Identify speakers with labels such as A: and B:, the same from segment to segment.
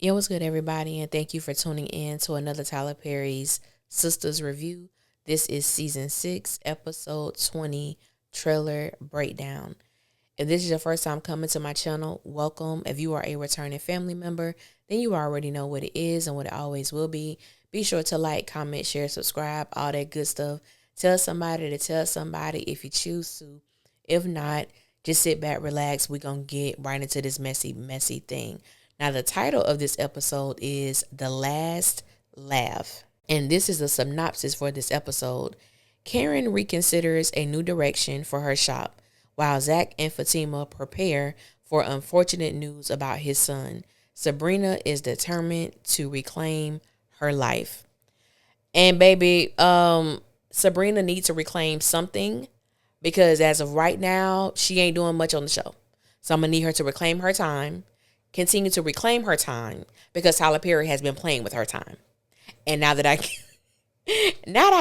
A: Yo, what's good, everybody, and thank you for tuning in to another Tyler Perry's Sisters Review. This is Season 6, Episode 20, Trailer Breakdown. If this is your first time coming to my channel, welcome. If you are a returning family member, then you already know what it is and what it always will be. Be sure to like, comment, share, subscribe, all that good stuff. Tell somebody to tell somebody if you choose to. If not, just sit back, relax. We're going to get right into this messy thing. Now, the title of this episode is The Last Laugh. And this is a synopsis for this episode. Karen reconsiders a new direction for her shop, while Zach and Fatima prepare for unfortunate news about his son. Sabrina is determined to reclaim her life. And baby, Sabrina needs to reclaim something because as of right now, she ain't doing much on the show. So I'm going to need her to reclaim her time, continue to reclaim her time because Tyler Perry has been playing with her time. And now that I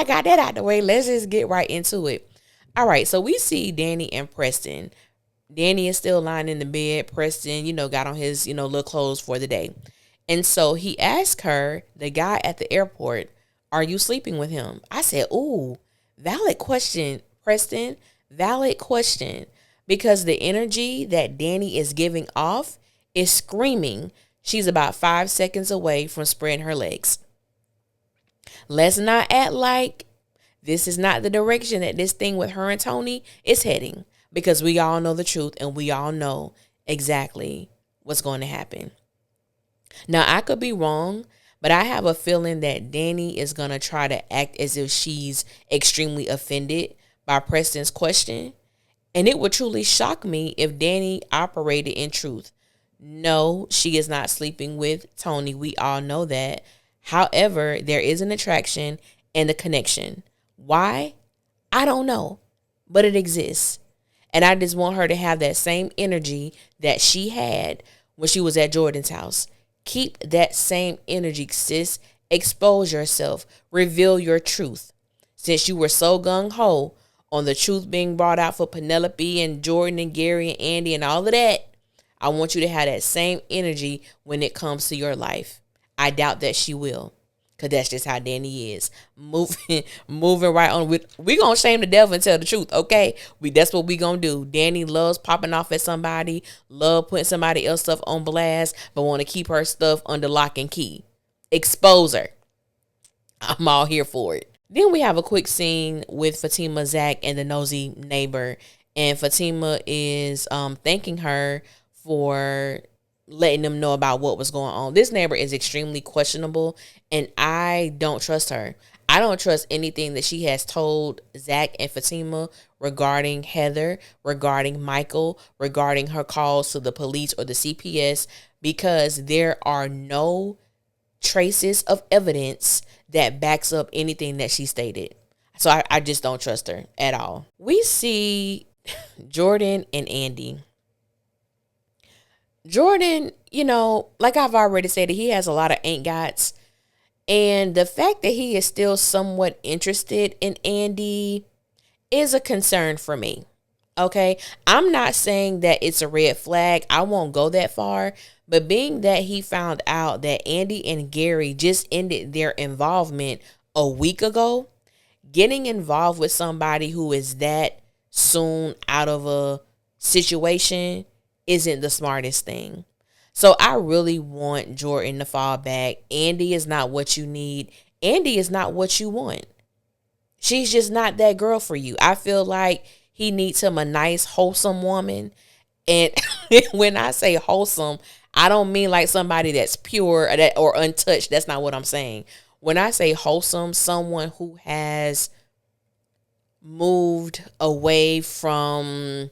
A: got that out the way, let's just get right into it. All right, so we see Danny and Preston. Danny is still lying in the bed. Preston, got on his, little clothes for the day. And so he asked her, the guy at the airport, are you sleeping with him? I said, ooh, valid question, Preston. Valid question. Because the energy that Danny is giving off is screaming she's about 5 seconds away from spreading her legs. Let's not act like this is not the direction that this thing with her and Tony is heading, because we all know the truth and we all know exactly what's going to happen. Now, I could be wrong, but I have a feeling that Danny is going to try to act as if she's extremely offended by Preston's question. And it would truly shock me if Danny operated in truth. No, she is not sleeping with Tony. We all know that. However, there is an attraction and a connection. Why? I don't know, but it exists. And I just want her to have that same energy that she had when she was at Jordan's house. Keep that same energy, sis. Expose yourself. Reveal your truth. Since you were so gung-ho on the truth being brought out for Penelope and Jordan and Gary and Andy and all of that, I want you to have that same energy when it comes to your life. I doubt that she will, because that's just how Danny is. Moving right on. We going to shame the devil and tell the truth, okay? That's what we going to do. Danny loves popping off at somebody, love putting somebody else stuff on blast, but want to keep her stuff under lock and key. Expose her. I'm all here for it. Then we have a quick scene with Fatima, Zach, and the nosy neighbor. And Fatima is thanking her for letting them know about what was going on. This neighbor is extremely questionable, and I don't trust her. I don't trust anything that she has told Zach and Fatima regarding Heather, regarding Michael, regarding her calls to the police or the CPS, because there are no traces of evidence that backs up anything that she stated. So I just don't trust her at all. We see Jordan and Andy. Jordan, like I've already said, he has a lot of ain't gots. And the fact that he is still somewhat interested in Andy is a concern for me. Okay? I'm not saying that it's a red flag. I won't go that far. But being that he found out that Andy and Gary just ended their involvement a week ago, getting involved with somebody who is that soon out of a situation isn't the smartest thing. So I really want Jordan to fall back. Andy is not what you need. Andy is not what you want. She's just not that girl for you. I feel like he needs him a nice, wholesome woman. And when I say wholesome, I don't mean like somebody that's pure or untouched. That's not what I'm saying. When I say wholesome, someone who has moved away from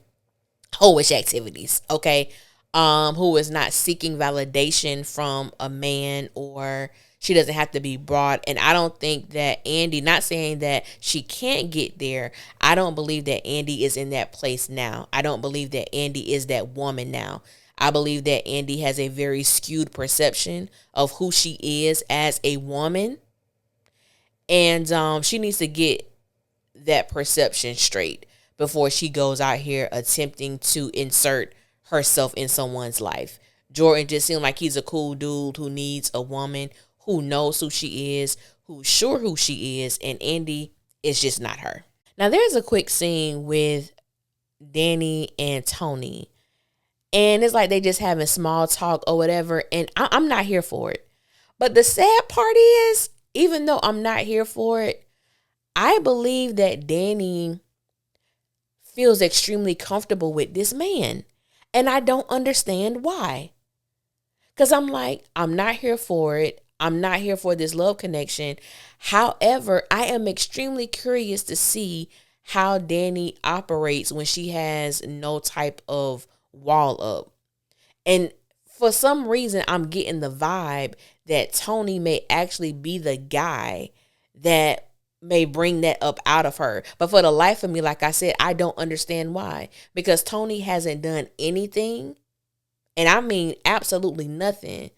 A: hoish activities, okay? Who is not seeking validation from a man, or she doesn't have to be brought. And I don't think that Andy, not saying that she can't get there, I don't believe that Andy is in that place now. I don't believe that Andy is that woman now. I believe that Andy has a very skewed perception of who she is as a woman. And she needs to get that perception straight before she goes out here attempting to insert herself in someone's life. Jordan just seemed like he's a cool dude who needs a woman who knows who she is, who's sure who she is, and Indy is just not her. Now, there's a quick scene with Danny and Tony, and it's like they just having small talk or whatever, and I'm not here for it. But the sad part is, even though I'm not here for it, I believe that Danny feels extremely comfortable with this man, and I don't understand why. Because I'm like, I'm not here for it. I'm not here for this love connection. However, I am extremely curious to see how Danny operates when she has no type of wall up. And for some reason, I'm getting the vibe that Tony may actually be the guy that may bring that up out of her. But for the life of me, like I said, I don't understand why. Because Tony hasn't done anything, and I mean absolutely nothing,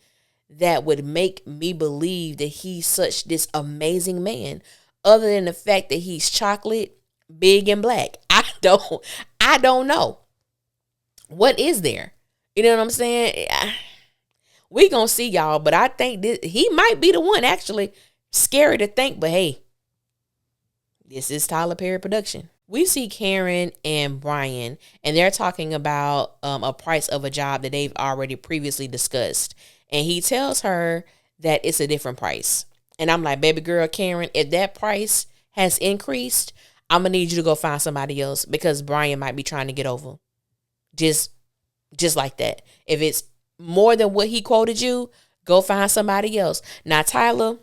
A: that would make me believe that he's such this amazing man, other than the fact that he's chocolate, big and black. I don't know. What is there? You know what I'm saying? We gonna see, y'all, but I think he might be the one. Actually, scary to think, but hey, this is Tyler Perry production. We see Karen and Brian, and they're talking about a price of a job that they've already previously discussed. And he tells her that it's a different price. And I'm like, baby girl, Karen, if that price has increased, I'm going to need you to go find somebody else, because Brian might be trying to get over. Just like that. If it's more than what he quoted you, go find somebody else. Now, Tyler,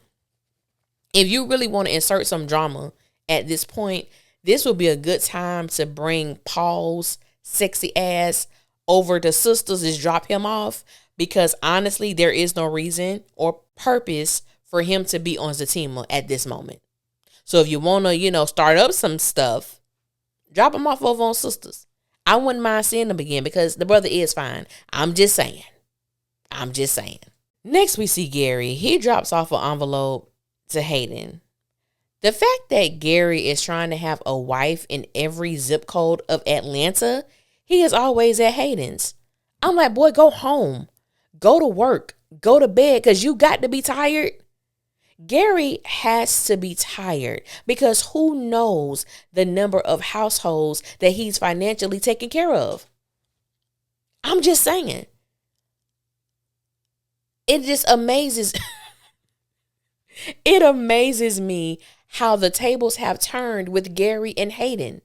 A: if you really want to insert some drama at this point, this would be a good time to bring Paul's sexy ass over to Sisters, just drop him off, because honestly, there is no reason or purpose for him to be on Fatima at this moment. So if you want to, start up some stuff, drop him off over on Sisters. I wouldn't mind seeing him again, because the brother is fine. I'm just saying. Next, we see Gary. He drops off an envelope to Hayden. The fact that Gary is trying to have a wife in every zip code of Atlanta, he is always at Hayden's. I'm like, boy, go home. Go to work. Go to bed, because you got to be tired. Gary has to be tired, because who knows the number of households that he's financially taking care of. I'm just saying. It just amazes. It amazes me how the tables have turned with Gary and Hayden.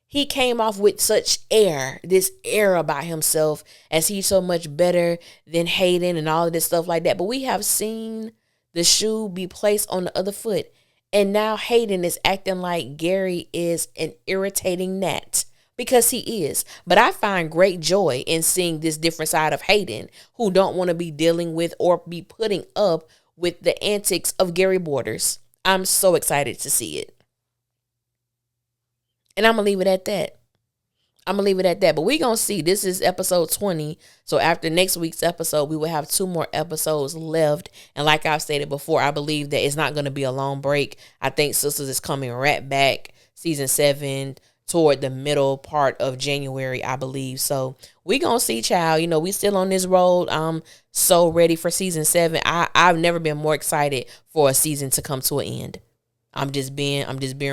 A: He came off with such this air about himself, as he's so much better than Hayden and all of this stuff like that. But we have seen the shoe be placed on the other foot. And now Hayden is acting like Gary is an irritating gnat, because he is. But I find great joy in seeing this different side of Hayden, who don't want to be dealing with or be putting up with the antics of Gary Borders. I'm so excited to see it. And I'm going to leave it at that. But we're going to see. This is episode 20. So after next week's episode, we will have 2 more episodes left. And like I've stated before, I believe that it's not going to be a long break. I think Sisters is coming right back, season 7, toward the middle part of January, I believe. So we going to see, child. We still on this road. I'm so ready for season 7. I've never been more excited for a season to come to an end. I'm just being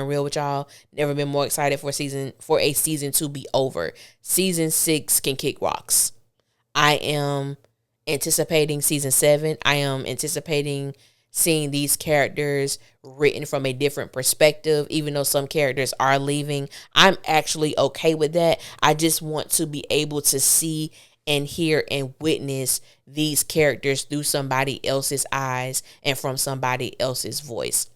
A: real with y'all. Never been more excited for a season to be over. Season 6 can kick rocks. I am anticipating season 7. I am anticipating seeing these characters written from a different perspective, even though some characters are leaving. I'm actually okay with that. I just want to be able to see and hear and witness these characters through somebody else's eyes and from somebody else's voice.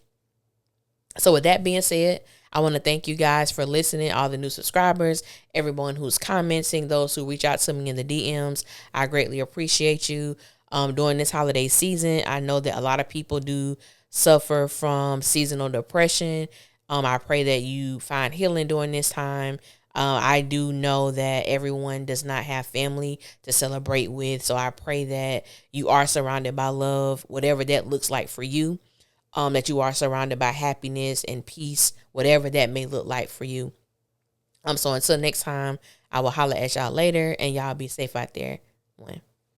A: So with that being said, I want to thank you guys for listening, all the new subscribers, everyone who's commenting, those who reach out to me in the DMs. I greatly appreciate you during this holiday season. I know that a lot of people do suffer from seasonal depression. I pray that you find healing during this time. I do know that everyone does not have family to celebrate with. So I pray that you are surrounded by love, whatever that looks like for you. That you are surrounded by happiness and peace, whatever that may look like for you. So until next time, I will holler at y'all later, and y'all be safe out there. One.